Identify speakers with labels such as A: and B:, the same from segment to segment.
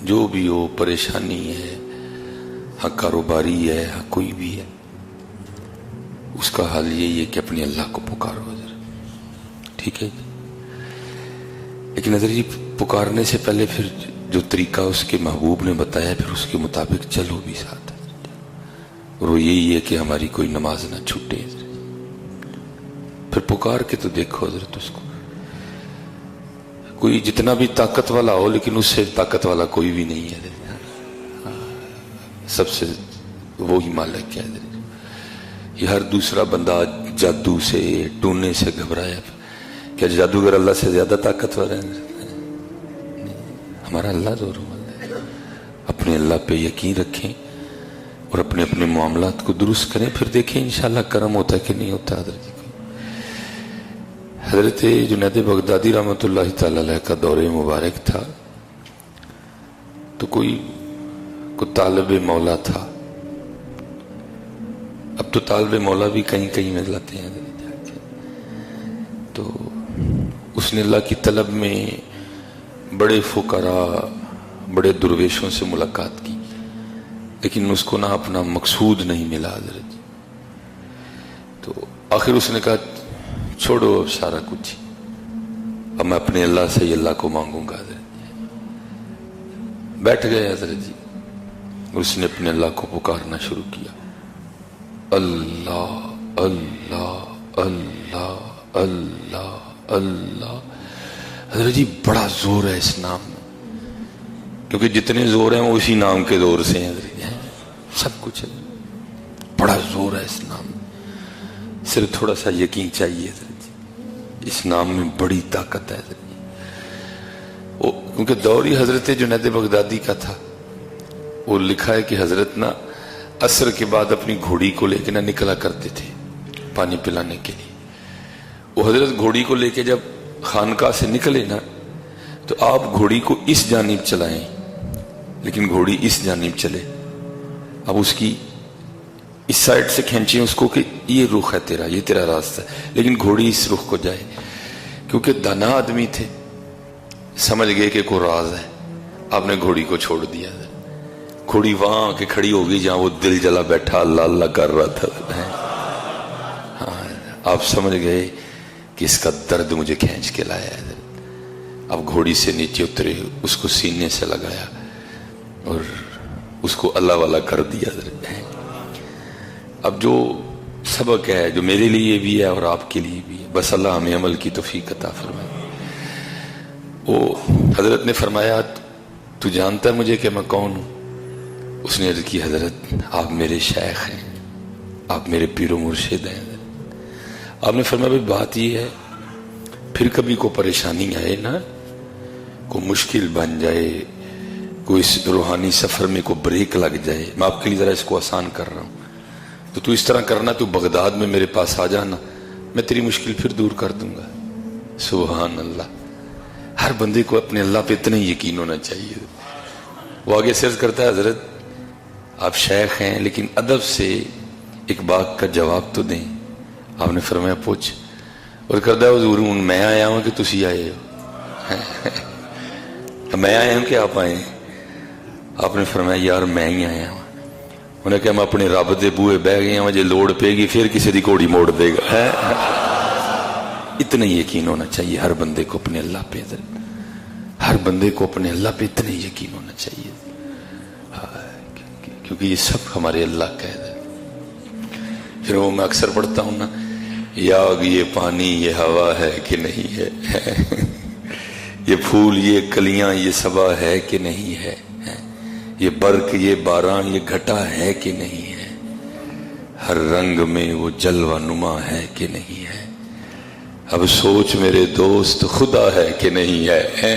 A: جو بھی ہو، پریشانی ہے، ہاں کاروباری ہے، ہاں کوئی بھی ہے، اس کا حال یہی ہے کہ اپنے اللہ کو پکارو حضرت. ٹھیک ہے. لیکن حضرت جی پکارنے سے پہلے پھر جو طریقہ اس کے محبوب نے بتایا پھر اس کے مطابق چلو بھی ساتھ. اور وہ یہی ہے کہ ہماری کوئی نماز نہ چھوٹے. پھر پکار کے تو دیکھو حضرت اس کو. کوئی جتنا بھی طاقت والا ہو لیکن اس سے طاقت والا کوئی بھی نہیں ہے. سب سے وہی مالک ہے. یہ ہر دوسرا بندہ جادو سے ٹونے سے گھبرایا. کیا جادوگر اللہ سے زیادہ طاقتور ہے؟ ہمارا اللہ زور ہے. اپنے اللہ پہ یقین رکھیں اور اپنے اپنے معاملات کو درست کریں، پھر دیکھیں انشاءاللہ کرم ہوتا ہے کہ نہیں ہوتا. حضرت جنید بغدادی رحمۃ اللہ تعالی علیہ کا دور مبارک تھا تو کوئی طالب مولا تھا. اب تو طالب مولا بھی کہیں کہیں مل جاتے ہیں. تو اس نے اللہ کی طلب میں بڑے فقراء بڑے درویشوں سے ملاقات کی، لیکن اس کو نہ اپنا مقصود نہیں ملا حضرت. تو آخر اس نے کہا چھوڑو اب سارا کچھ، اب میں اپنے اللہ سے ہی اللہ کو مانگوں گا. حضرت بیٹھ گئے حضرت جی. اس نے اپنے اللہ کو پکارنا شروع کیا. اللہ اللہ اللہ اللہ اللہ. حضرت جی بڑا زور ہے اس نام میں، کیونکہ جتنے زور ہیں وہ اسی نام کے زور سے ہیں حضرت جی. سب کچھ ہے، بڑا زور ہے اس نام میں. صرف تھوڑا سا یقین چاہیے حضرت جی. اس نام میں بڑی طاقت ہے حضرت جی. کیونکہ دور ہی حضرت جنید بغدادی کا تھا. وہ لکھا ہے کہ حضرت نا عصر کے بعد اپنی گھوڑی کو لے کے نہ نکلا کرتے تھے پانی پلانے کے لیے. وہ حضرت گھوڑی کو لے کے جب خانقاہ سے نکلے نا تو آپ گھوڑی کو اس جانب چلائیں لیکن گھوڑی اس جانب چلے. اب اس کی اس سائڈ سے کھینچیں اس کو کہ یہ رخ ہے تیرا، یہ تیرا راستہ ہے، لیکن گھوڑی اس رخ کو جائے. کیونکہ دانا آدمی تھے، سمجھ گئے کہ کوئی راز ہے. آپ نے گھوڑی کو چھوڑ دیا. گھوڑی وہاں کے کھڑی ہوگی جہاں وہ دل جلا بیٹھا اللہ اللہ کر رہا تھا. ہاں آپ سمجھ گئے کہ اس کا درد مجھے کھینچ کے لایا ہے. اب گھوڑی سے نیچے اترے، اس کو سینے سے لگایا اور اس کو اللہ والا کر دیا. اب جو سبق ہے جو میرے لیے بھی ہے اور آپ کے لیے بھی ہے، بس اللہ ہمیں عمل کی توفیق عطا فرمائے. وہ حضرت نے فرمایا تو جانتا ہے مجھے کہ میں کون ہوں؟ اس نے عرض کی حضرت آپ میرے شیخ ہیں، آپ میرے پیر و مرشد ہیں. آپ نے فرمایا بھائی بات یہ ہے پھر کبھی کو پریشانی آئے نا، کوئی مشکل بن جائے، کوئی اس روحانی سفر میں کوئی بریک لگ جائے، میں آپ کے لیے ذرا اس کو آسان کر رہا ہوں، تو اس طرح کرنا، تو بغداد میں میرے پاس آ جانا، میں تیری مشکل پھر دور کر دوں گا. سبحان اللہ. ہر بندے کو اپنے اللہ پہ اتنا ہی یقین ہونا چاہیے. وہ آگے سرچ کرتا ہے حضرت آپ شیخ ہیں لیکن ادب سے ایک بات کا جواب تو دیں. آپ نے فرمایا پوچھ. اور کردہ حضور میں آیا ہوں کہ تسی آئے ہو؟ میں آیا ہوں کہ آپ آئے ہیں؟ آپ نے فرمایا یار میں ہی آیا ہوں. انہیں کہا میں اپنے رب دے بوئے بہ گئے ہیں، مجھے لوڑ پے گی پھر کسی دی گھوڑی موڑ دے گا. اتنا ہی یقین ہونا چاہیے ہر بندے کو اپنے اللہ پہ. ہر بندے کو اپنے اللہ پہ اتنا ہی یقین ہونا چاہیے، کیونکہ یہ سب ہمارے اللہ کا ہے. پھر وہ میں اکثر پڑھتا ہوں نا، یا آگ یہ پانی یہ ہوا ہے کہ نہیں ہے، یہ پھول یہ کلیاں یہ صبا ہے کہ نہیں ہے، یہ برق یہ باران یہ گھٹا ہے کہ نہیں ہے، ہر رنگ میں وہ جلوہ نما ہے کہ نہیں ہے، اب سوچ میرے دوست خدا ہے کہ نہیں ہے.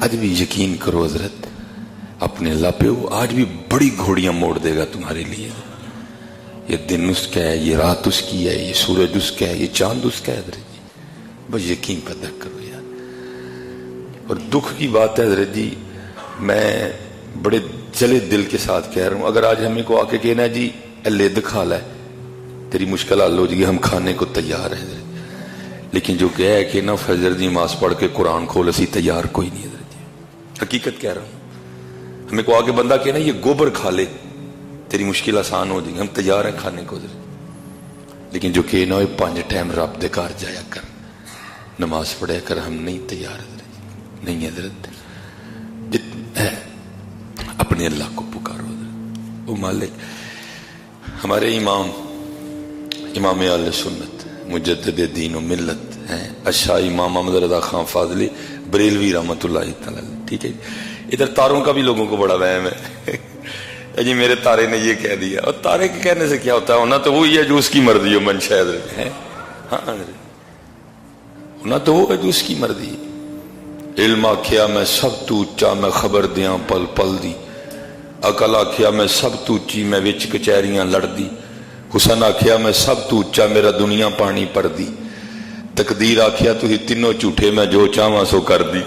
A: آج بھی یقین کرو حضرت اپنے اللہ پہ، وہ آج بھی بڑی گھوڑیاں موڑ دے گا تمہارے لیے. یہ دن اس کا ہے، یہ رات اس کی ہے، یہ سورج اس کا ہے، یہ چاند اس کا ہے. حضرت جی بس یقین پیدا کرو یار. اور دکھ کی بات ہے حضرت جی، میں بڑے جلے دل کے ساتھ کہہ رہا ہوں، اگر آج ہمیں کو آ کے کہنا جی لد کھا لے تیری مشکل حل ہو جائے گی، ہم کھانے کو تیار ہیں. لیکن جو کہ ہے کہ نا فجر دی نماز پڑھ کے قرآن کھول اسی تیار کوئی نہیں حضرت جی. حقیقت کہہ رہا ہوں. ہمیں کو آگے بندہ کہنا یہ گوبر کھا لے تیری مشکل آسان ہو جائیں گی، ہم تیار ہیں کھانے کو. لیکن جو کہ نہ 5 ٹائم رب دے گھر جایا کر، نماز پڑھیا کر، ہم نہیں تیار حضرت. نہیں حضرت، اپنے اللہ کو پکارو حضرت. وہ مالک ہمارے امام اہل سنت مجدد دین و ملت ہیں اشاہ امام محمد رضا خان فاضلی بریلوی رحمۃ اللہ تعالی. ٹھیک ہے. ادھر تاروں کا بھی لوگوں کو بڑا وہم ہے جی میرے تارے نے یہ کہہ دیا. اور تارے کے کہنے سے کیا ہوتا ہے؟ ہونا تو وہی ہے جو اس کی مرضی ہو. منشا ہے ہاں، ہونا تو وہ ہے جو اس کی مرضی. علم آکھیا میں سب تو اچا میں خبر دیاں پل پل دی. عقل آکھیا میں سب تو اچی میں وچ کچہریاں لڑ دی. حسن آکھیا میں سب تو اچا میرا دنیا پانی پر دی. تقدیر آکھیا تو ہی تینوں جھوٹے میں جو چاہواں سو کر دی.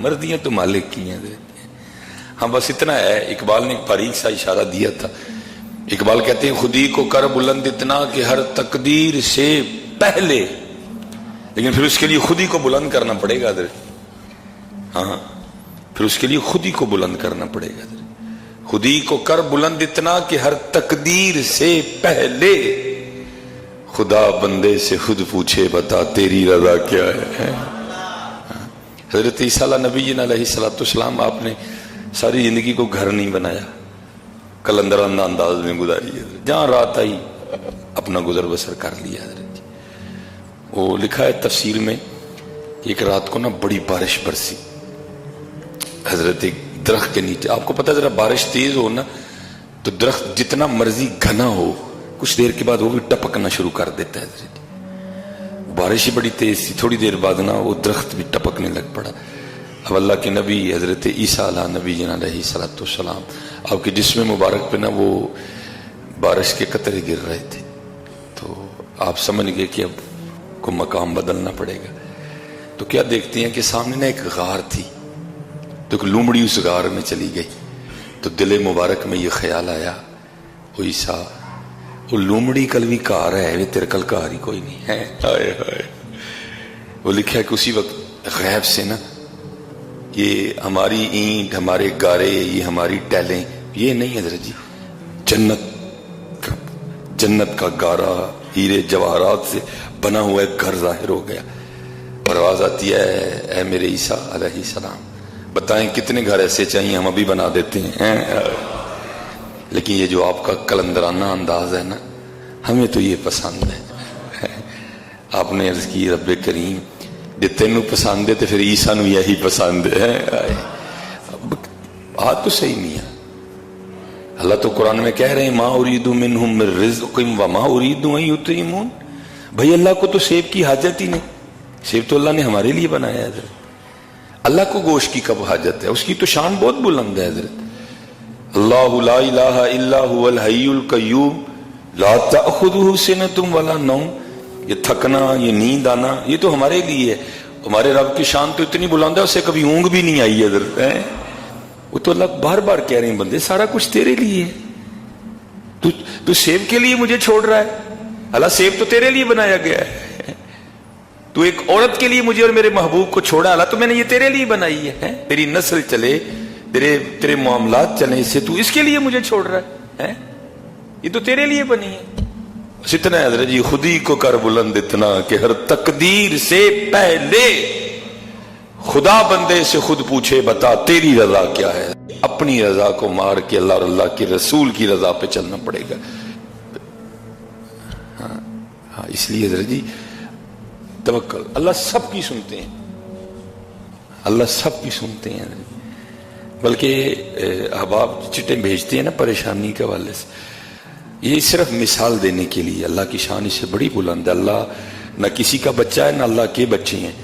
A: مرضیاں تو مالک کی ہیں. ہاں بس اتنا ہے. اقبال نے ایک باریک سا اشارہ دیا تھا. اقبال کہتے ہیں خودی کو کر بلند اتنا کہ ہر تقدیر سے پہلے، لیکن پھر اس کے لیے خودی کو بلند کرنا پڑے گا. ہاں پھر اس کے لیے خودی کو بلند کرنا پڑے گا. خودی کو کر بلند اتنا کہ ہر تقدیر سے پہلے خدا بندے سے خود پوچھے بتا تیری رضا کیا ہے. حضرت عیسیٰ علیہ نبی علیہ السلام آپ نے ساری زندگی کو گھر نہیں بنایا، کلندرانہ انداز میں گزاری ہے. جہاں رات آئی اپنا گزر بسر کر لیا. حضرت وہ لکھا ہے تفسیر میں کہ ایک رات کو نا بڑی بارش برسی. حضرت ایک درخت کے نیچے، آپ کو پتہ ذرا بارش تیز ہو نا تو درخت جتنا مرضی گھنا ہو کچھ دیر کے بعد وہ بھی ٹپکنا شروع کر دیتا ہے. حضرت بارش ہی بڑی تیز تھی، تھوڑی دیر بعد نا وہ درخت بھی ٹپکنے لگ پڑا. اب اللہ کے نبی حضرت عیسیٰ علیہ نبی علیہ السلام آپ کے جسم مبارک پہ نا وہ بارش کے قطرے گر رہے تھے. تو آپ سمجھ گئے کہ اب کو مقام بدلنا پڑے گا. تو کیا دیکھتے ہیں کہ سامنے نا ایک غار تھی، تو ایک لومڑی اس غار میں چلی گئی. تو دل مبارک میں یہ خیال آیا وہ عیسیٰ وہ لومڑی کل بھی کار ہے، تیرے کل کار ہی کوئی نہیں ہے. ہائے ہائے. وہ لکھا ہے کہ اسی وقت غیب سے نا یہ ہماری اینٹ، ہمارے گارے، یہ ہماری ٹیلیں، یہ نہیں حضرت جی، جنت کا گارا ہیرے جواہرات سے بنا ہوا ایک گھر ظاہر ہو گیا. اور آواز آتی ہے اے میرے عیسیٰ علیہ السلام بتائیں کتنے گھر ایسے چاہیے، ہم ابھی بنا دیتے ہیں. لیکن یہ جو آپ کا کلندرانہ انداز ہے نا ہمیں تو یہ پسند ہے. آپ نے عرض کی رب کریم جی تینوں پسند ہے تو پھر عیسیٰ نو یہی پسند ہے. بات تو صحیح نہیں ہے. اللہ تو قرآن میں کہہ رہے ہیں ما اريد منهم من رزق وما اريد ان يطعمون. بھائی اللہ کو تو سیب کی حاجت ہی نہیں، سیب تو اللہ نے ہمارے لیے بنایا ہے. حضرت اللہ کو گوشت کی کب حاجت ہے؟ اس کی تو شان بہت بلند ہے. حضرت اللہ لا الہ الا هو الحی القیوم لا تأخذہ سنۃ ولا نوم. یہ تھکنا، یہ نیند آنا، یہ تو ہمارے لیے ہے. ہمارے رب کی شان تو اتنی بلند ہے اسے کبھی اونگ بھی نہیں آئی. حضرت وہ تو اللہ بار بار کہہ رہے ہیں بندے سارا کچھ تیرے لیے ہے. تو سیب کے لیے مجھے چھوڑ رہا ہے؟ اللہ سیب تو تیرے لیے بنایا گیا ہے. تو ایک عورت کے لیے مجھے اور میرے محبوب کو چھوڑا اللہ تو میں نے یہ تیرے لیے بنائی ہے. تیری نسل چلے، تیرے معاملات چلیں اس سے، تو اس کے لیے مجھے چھوڑ رہا ہے. یہ تو تیرے لیے بنی ہے. بس اتنا ہے حضرت جی خودی کو کر بلند اتنا کہ ہر تقدیر سے پہلے خدا بندے سے خود پوچھے بتا تیری رضا کیا ہے. اپنی رضا کو مار کے اللہ اور اللہ کے رسول کی رضا پہ چلنا پڑے گا. ہاں اس لیے حضرت جی توکل، اللہ سب کی سنتے ہیں، اللہ سب کی سنتے ہیں. بلکہ احباب چٹیں بھیجتے ہیں نا پریشانی کے حوالے سے، یہ صرف مثال دینے کے لیے. اللہ کی شان اس سے بڑی بلند ہے. اللہ نہ کسی کا بچہ ہے نہ اللہ کے بچے ہیں.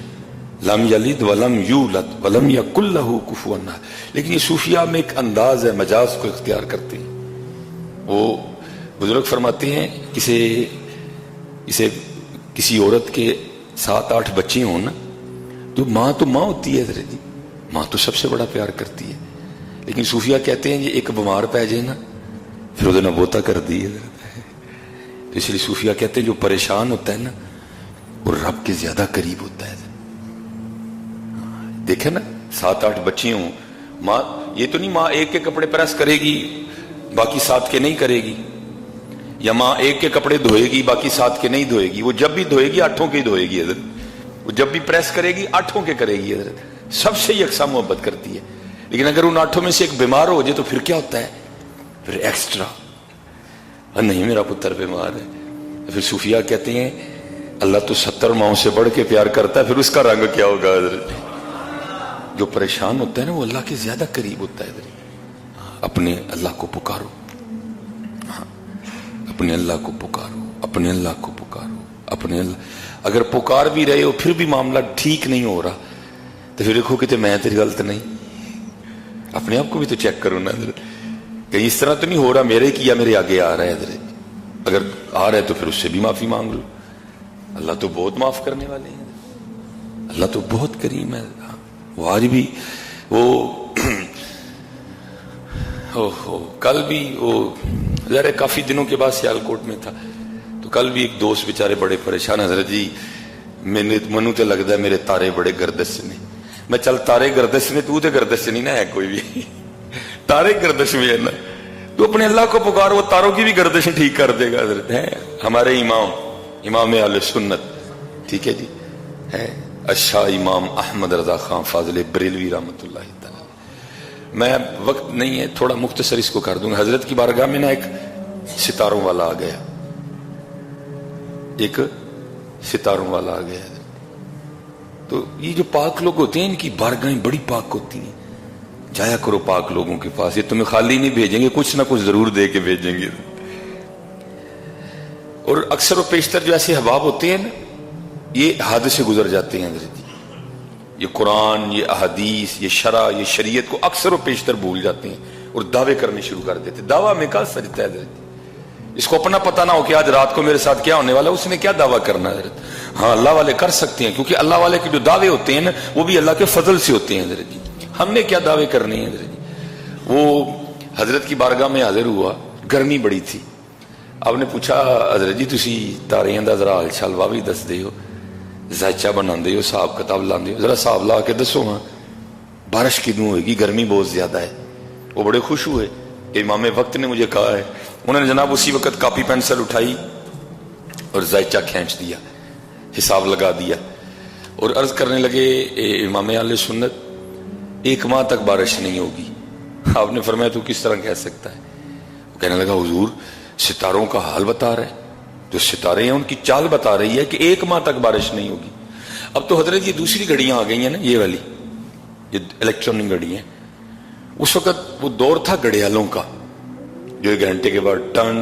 A: لم یلد ولم یولد ولم یکن لہ کفوا احد. لیکن یہ صوفیہ میں ایک انداز ہے، مجاز کو اختیار کرتے ہیں. وہ بزرگ فرماتے ہیں کسی عورت کے 7-8 بچے ہوں نا تو ماں ہوتی ہے حضرت جی، ماں تو سب سے بڑا پیار کرتی ہے. لیکن صوفیہ کہتے ہیں یہ ایک بیمار پہ جائے نا پھر وہ بوتا کر دی ہے. تو اس لیے صوفیہ کہتے ہیں جو پریشان ہوتا ہے نا وہ رب کے زیادہ قریب ہوتا ہے. دیکھیں نا 7-8 बच्चे हों, माँ ये तो नहीं माँ एक के कपड़े प्रेस करेगी बाकी 7 के नहीं करेगी, या माँ एक के कपड़े धोएगी बाकी 7 के नहीं धोएगी। वो जब भी धोएगी 8 के ही धोएगी हजरत, वो जब भी प्रेस करेगी 8 के करेगी हजरत, सबसे यकसा मोहब्बत करती है। लेकिन अगर उन 8 में से एक बीमार हो जाए तो फिर क्या होता है, फिर एक्स्ट्रा, नहीं मेरा पुत्र बीमार है, फिर सूफिया कहते हैं अल्लाह तो 70 माओं से बढ़ के प्यार करता है, फिर उसका रंग क्या होगा हजरत। जो परेशान होता है ना वो अल्लाह के ज्यादा करीब होता है। अपने अल्लाह को पुकारो, अपने अल्लाह को पुकारो, अपने अल्लाह को पुकारो, अपने अल्लाह। अगर पुकार भी रहे हो फिर भी मामला ठीक नहीं हो रहा तो फिर देखो कि मैं तेरी गलत नहीं, अपने आप को भी तो चेक करो ना हजरत, कहीं इस तरह तो नहीं हो रहा मेरे किया मेरे आगे आ रहा है हजरत। अगर आ रहा है तो फिर उससे भी माफी मांग लो, अल्लाह तो बहुत माफ करने वाले हैं, अल्लाह तो बहुत करीम है। वो आज भी वो ओहो, कल भी वो ज़रा काफी दिनों के बाद सियालकोट में था तो कल भी एक दोस्त बेचारे बड़े परेशान, हजरत जी मैंने मनु तो लगता है मेरे तारे बड़े गर्दश ने। मैं चल तारे गर्दश ने, तू तो गर्दश नहीं ना है कोई भी तारे गर्दश में है ना, तू अपने अल्लाह को पुकार, वो तारों की भी गर्दश ठीक कर देगा हजरत। है हमारे इमाम अहले सुन्नत, ठीक है जी, है अच्छा इमाम अहमद रजा खान फाजिल बरेलवी रहमतुल्लाह तआला। मैं वक्त नहीं है, थोड़ा मुख्तसर इसको कर दूंगा। हजरत की बारगाह में ना एक सितारों वाला आ गया, एक सितारों वाला आ गया। तो ये जो पाक लोग होते हैं इनकी बारगाहें बड़ी पाक होती हैं, जाया करो पाक लोगों के पास, ये तुम्हें खाली नहीं भेजेंगे, कुछ ना कुछ जरूर दे के भेजेंगे। और अक्सर व पेशतर जो ऐसे हबाब होते हैं ना ये हद से गुजर जाते हैं हजरत जी, ये कुरान, ये अहदीस, ये शरा, ये शरीयत को अक्सर व पेशतर भूल जाते हैं और दावे करने शुरू कर देते। दावा में क्या सजता है हजरत, इसको अपना पता ना हो कि आज रात को मेरे साथ क्या होने वाला, उसने क्या दावा करना है हजरत। हाँ अल्लाह वाले कर सकते हैं, क्योंकि अल्लाह वाले के जो दावे होते हैं ना वो भी अल्लाह के फजल से होते हैं हजरत जी, हमने क्या दावे करने हैं हजरत जी। वो हजरत की बारगाह में हाजिर हुआ, गर्मी बड़ी थी, आपने पूछा हजरत जी तुसी तारियां दा जरा हाल चाल वा भी दसदे हो, जायचा बनाते हो, हिसाब किताब लाते हो, जरा हिसाब ला के दसो हाँ बारिश किदों होगी, गर्मी बहुत ज्यादा है। वो बड़े खुश हुए, इमाम वक्त ने मुझे कहा है। उन्होंने जनाब उसी वक्त कापी पेंसिल उठाई और जायचा खींच दिया, हिसाब लगा दिया और अर्ज करने लगे इमाम अहले सुन्नत 1 माह तक बारिश नहीं होगी। आपने फरमाया तू किस तरह कह सकता है? वो कहने लगा हुजूर सितारों का हाल बता रहे, जो सितारे हैं उनकी चाल बता रही है कि 1 माह तक बारिश नहीं होगी। अब तो हजरत ये दूसरी घड़ियां आ गई हैं ना, ये वाली ये इलेक्ट्रॉनिक घड़ी है। उस वक्त वो दौर था घड़ियालों का, जो 1 घंटे के बाद टन,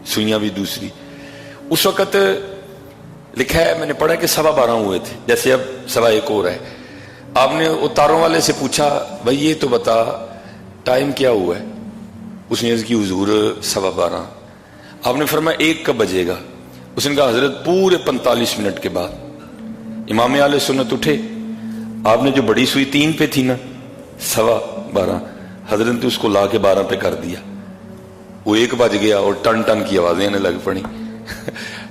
A: सुइयां भी दूसरी। उस वक्त लिखा है, मैंने पढ़ा कि 12:15 हुए थे, जैसे अब 1:15 हो रहा है। आपने उतारों वाले से पूछा भाई ये तो बता टाइम क्या हुआ है, उसने अर्ज की हुजूर 12:15। आपने फरमाया 1 कब बजेगा? उसने कहा हजरत पूरे 45 मिनट के बाद। इमाम आले सुन्नत उठे, आपने जो बड़ी सुई 3 पे थी ना 12:15, हजरत ने उसको ला के 12 पे कर दिया, वो 1 बज गया और टन टन की आवाजें आने लग पड़ी।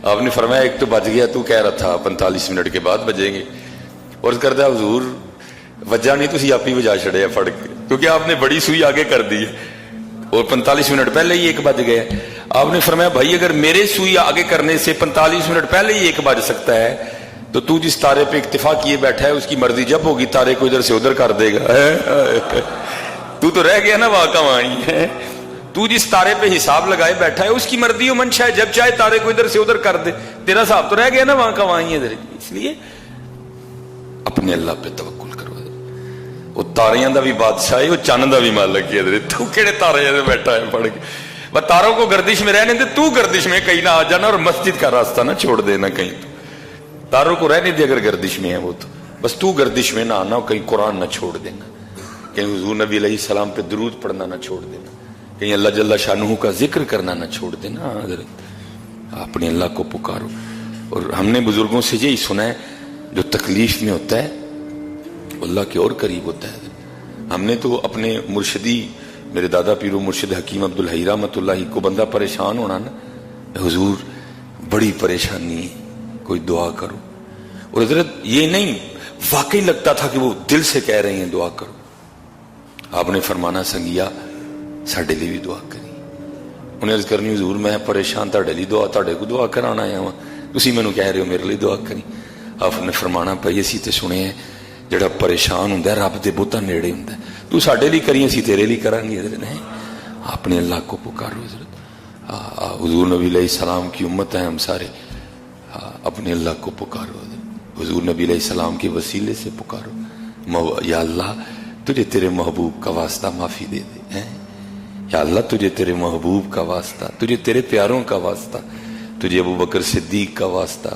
A: आपने फरमाया 1 तो बज गया, तू कह रहा था 45 मिनट के बाद बजेंगे। और करता हुजूर वजह नहीं, तुम आप ही बजा छड़े फड़ के, क्योंकि आपने बड़ी सुई आगे कर दी है और 45 मिनट पहले ही 1 बज गया। आपने फरमाया भाई अगर मेरे सुई आगे करने से 45 मिनट पहले ही 1 बज सकता है तो तू जिस तारे पे इक्तिफा किए बैठा है उसकी मर्जी जब होगी तारे को इधर से उधर कर देगा। तू तो रह गया ना वहां का वहीं है, तू जिस तारे पे हिसाब लगाए बैठा है उसकी मर्जी हो मंशा है, जब चाहे तारे को इधर से उधर कर दे, तेरा हिसाब तो रह गया ना वहां का वहीं है। इसलिए अपने अल्लाह पे तवक्कुल करो, वो तारियां दा भी बादशाह है, वो चन्न दा भी मालिक है। तू केड़े तारे में बैठा है पढ़ के, वह तारों को गर्दिश में रहने दे, तू गर्दिश में कहीं ना आ जाना और मस्जिद का रास्ता ना छोड़ देना कहीं। तो तारों को रहने दे अगर गर्दिश में है वो, तो बस तू गर्दिश में ना आना, कहीं कुरान ना छोड़ देना, कहीं हुजूर नबी अलैहिस्सलाम पे दुरूद पढ़ना ना छोड़ देना, कहीं अल्लाह जल्ला शानहू का जिक्र करना ना छोड़ देना। अपने अल्लाह को पुकारो। और हमने बुजुर्गों से यही सुना है, जो तकलीफ में होता है अल्लाह के और करीब होता है। हमने तो अपने मुर्शिदी, मेरे दादा पीरो मुर्शिद हकीम अब्दुल हई रहमतुल्लाह को बंदा परेशान होना ना, हुजूर बड़ी परेशानी है, कोई दुआ करो। और हजरत ये नहीं वाकई लगता था कि वो दिल से कह रही हैं दुआ करो। आपने फरमाना संगिया साडे लिए भी दुआ करी। उन्हें अर्ज करनी हजूर मैं परेशान तुहाडे लिए दुआ तुहाडे को दुआ कराण आया वां, तुसीं मैनूं कह रहे हो मेरे लिए दुआ करी। आपने फरमाना भाई असीं ते सुने जिहड़ा परेशान हुंदा रब दे बहुता नेड़े हुंदा, तू साडे लिए करी असीं तेरे लिए करांगे। हज़रत नहीं अपने अल्लाह को पुकारो। हज़रत हुजूर नबी अलैहिस्सलाम की उम्मत है हम सारे, अपने अल्लाह को पुकारो। हुजूर नबी अलैहिस्सलाम के वसीले से पुकारो, या अल्लाह तुझे तेरे महबूब का वास्ता माफी दे दे हैं, या अल्लाह तुझे तेरे महबूब का वास्ता, तुझे तेरे प्यारों का वास्ता, तुझे अबू बकर सिद्दीक का वास्ता,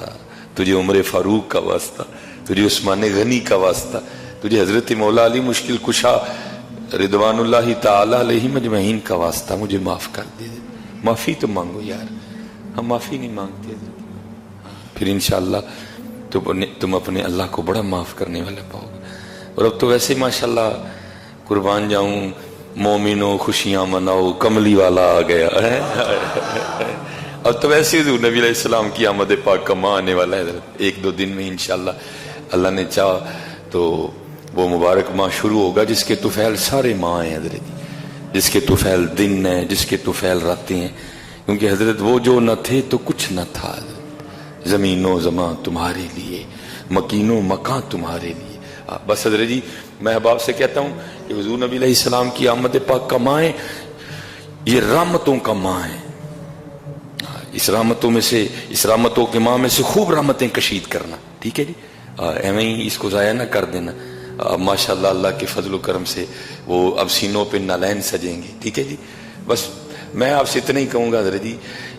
A: तुझे उमर फारूक का वास्ता, तुझे उस्मान गनी का वास्ता, तुझे हजरत मौला अली मुश्किल कुशा रिदवानुल्लाहि ताला अलैहिम अजमईन का वास्ता, मुझे माफ कर दे। माफी तो मांगो यार, हम माफी नहीं मांगते, फिर इंशाअल्लाह तुम अपने अल्लाह को बड़ा माफ करने वाले पाओगे। और अब तो वैसे माशाल्लाह कुर्बान जाऊं, मोमिनो खुशियां मनाओ, कमली वाला आ गया है। अब तो वैसे हुजूर नबी अलैहिस्सलाम की आमद पाक का माह आने वाला है, एक दो दिन में इंशाअल्लाह अल्लाह ने चाहा तो वो मुबारक माह शुरू होगा जिसके तुफैल सारे माह हैं हजरत, जिसके तुफैल दिन है, जिसके तुफैल रातें हैं। क्योंकि हजरत वो जो न थे तो कुछ न था, जमीनो जमा तुम्हारे लिए, मकीनो मकान तुम्हारे लिए। बस हजरत जी मैं अहबाब से कहता हूँ कि हुजूर नबी अलैहिस्सलाम की आमद पाक का माह है, ये रहमतों का माह है। इस रहमतों में से, इस रहमतों के माह में से खूब रहमतें कशीद करना, ठीक है जी, एवं ही इसको ज़ाया ना कर देना। माशाल्लाह अल्लाह के फजल करम से वो अब सीनों पे नालैन सजेंगे, ठीक है जी। बस मैं आपसे इतना ही कहूँगा हजरत जी,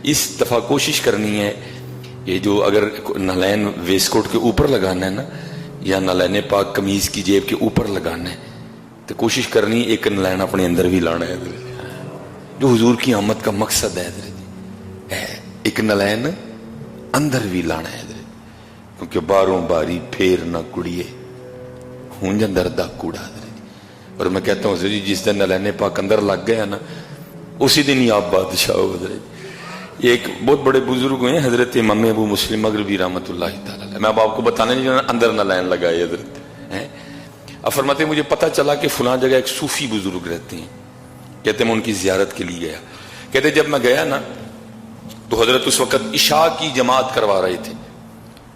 A: इस दफ़ा कोशिश करनी है ये जो अगर नालैन वेस्टकोट के ऊपर लगाना है ना, या नालैन पाक कमीज की जेब के ऊपर लगाना है, तो कोशिश करनी एक नालैन अपने अंदर भी लाना है, जो हुजूर की आमद का मकसद है हजरत जी, एक नालैन अंदर भी लाना है हजरत, क्योंकि बारों बारी फेर ना कुड़िए हूं अंदर दा कूड़ा हजरत। और मैं कहता हूँ हजरत जी जिस दिन नालैन पाक अंदर लग गया ना, उसी दिन ही आप बादशाह हो हजरत। एक बहुत बड़े बुजुर्ग हुए हजरत इमाम अबू मुस्लिम मगरिबी रहमतुल्लाहि तआला अलैह, मैं अब आपको बताने नहीं जाना, अंदर नालैन लगाए हजरत हैं। अब फरमाते मुझे पता चला कि फलां जगह एक सूफी बुजुर्ग रहते हैं, कहते मैं उनकी जियारत के लिए गया। कहते जब मैं गया ना तो हजरत उस वक्त इशा की जमात करवा रहे थे,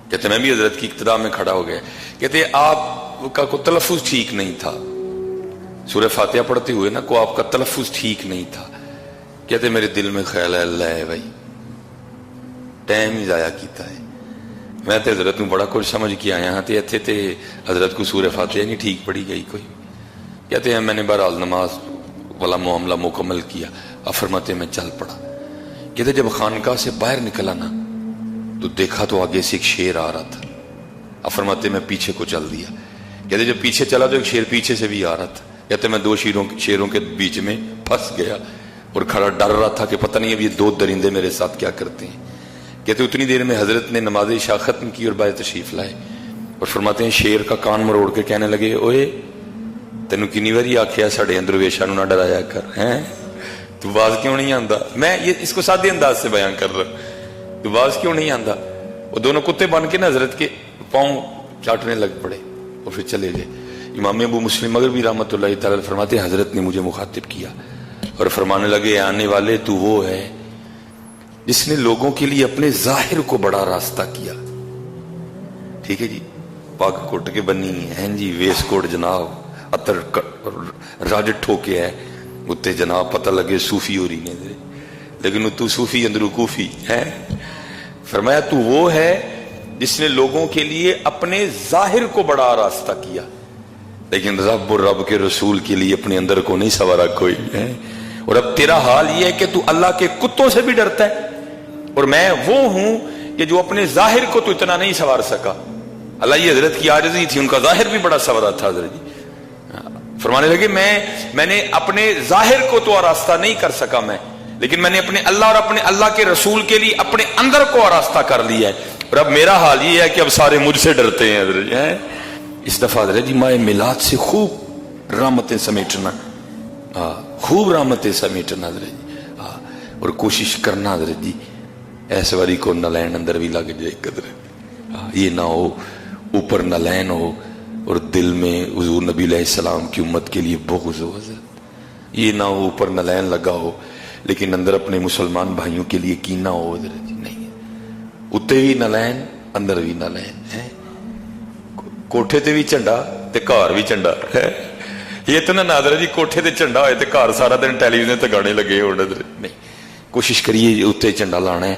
A: कहते मैं भी हजरत की इक्तदा में खड़ा हो गया। कहते आपका को तलफ़ुज़ ठीक नहीं था, सूरह फातिहा पढ़ते हुए ना को आपका तलफ़ुज़ ठीक नहीं था। कहते मेरे दिल में ख्याल है अल्लाह है भाई टाइम ही ज़ाया किया है, मैं तो हजरत को बड़ा कुछ समझ के आया हाँ, तो इतने तो हजरत को सूरह फातिहा नहीं ठीक पढ़ी गई कोई। कहते हैं मैंने बहरहाल नमाज वाला मामला मुकम्मल किया। अब फरमाते मैं चल पड़ा। कहते जब खानकाह से बाहर निकला ना तो देखा तो आगे से एक शेर आ रहा था। अब फरमाते मैं पीछे को चल दिया। कहते जब पीछे चला तो एक शेर पीछे से भी आ रहा था। कहते मैं दो शेरों के बीच में फंस गया और खड़ा डर रहा था कि पता नहीं अब ये दो दरिंदे मेरे साथ क्या करते हैं। कहते उतनी देर में हजरत ने नमाज इशा खत्म की और बाहर तशरीफ लाए और फरमाते हैं शेर का कान मरोड़ के कहने लगे ओए तेन किन्नी बारी आख्या साढ़े अंदर वेशा ना डराया कर, हैं तू बाज क्यों नहीं आंदा। मैं ये इसको सादे अंदाज से बयान कर रहा, तू बाज क्यों नहीं आंदा। वो दोनों कुत्ते बन के ना हजरत के पाँव चाटने लग पड़े और फिर चले गए। इमाम अबू मुस्लिम मगरिबी रहमतुल्लाहि तआला अलैह फरमाते हजरत ने मुझे मुखातिब किया और फरमाने लगे आने वाले तू वो है जिसने लोगों के लिए अपने जाहिर को बड़ा रास्ता किया। ठीक है जी, पग कुट के बनी है जी, वेस कोट जनाब अतर राज ठोके है उत्ते जनाब पता लगे सूफी हो रही ने, लेकिन तू सूफी अंदरू कूफी है। फरमाया तू वो है जिसने लोगों के लिए अपने जाहिर को बड़ा रास्ता किया, लेकिन रब और रब के रसूल के लिए अपने अंदर को नहीं सवारा कोई है। और अब तेरा हाल ये है कि तू अल्लाह के कुत्तों से भी डरता है और मैं वो हूं कि जो अपने जाहिर को तो इतना नहीं सवार सका। अल्लाह ये हजरत की आजिज़ी थी, उनका जाहिर भी बड़ा सवारा था। हजरत जी फरमाने लगे मैंने अपने जाहिर को तो आरास्ता नहीं कर सका मैं, लेकिन मैंने अपने अल्लाह और अपने अल्लाह के रसूल के लिए अपने अंदर को आरास्ता कर लिया है। और अब मेरा हाल ये है कि अब सारे मुझसे डरते हैं। हजरत जी इस दफा हजरत जी माए मिलाद से खूब रहमतें समेटना, खूब रहमतें समेटना हजरत जी, और कोशिश करना हजरत जी ऐसे वारी को नलैन अंदर भी लग जाए कदर, ये ना हो ऊपर नलैन हो اور دل میں حضور نبی علیہ السلام کی امت کے لیے بغض ہو حضرت، یہ نہ ہو اوپر نلین لگا ہو لیکن اندر اپنے مسلمان بھائیوں کے لیے کینہ ہو حضرت جی، نہیں اتنے بھی نلین اندر بھی نلین ہے، کوٹھے تے بھی جھنڈا تے گھر بھی جھنڈا ہے، یہ تو نہ نادر جی کوٹھے تے جھنڈا ہوئے تے گھر سارا دن ٹیلی ویژن تے گانے لگے ہو حضرت، نہیں کوشش کریے اتنے جھنڈا لانا ہے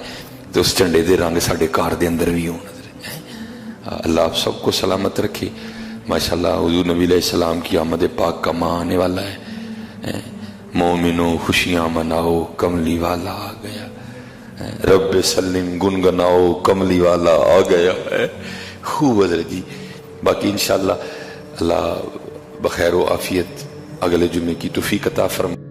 A: تو اس جھنڈے دے رنگ ساڈے گھر دے اندر بھی ہو حضرت۔ اللہ آپ سب کو سلامت رکھے، ماشاءاللہ حضور نبی علیہ السلام کی آمد پاک کا ماہ آنے والا ہے، مومنوں خوشیاں مناؤ کملی والا آ گیا، رب سلم گنگناؤ کملی والا آ گیا ہے، خوب حضرت جی۔ باقی انشاءاللہ اللہ بخیر و عافیت اگلے جمعے کی توفیق عطا فرمائے۔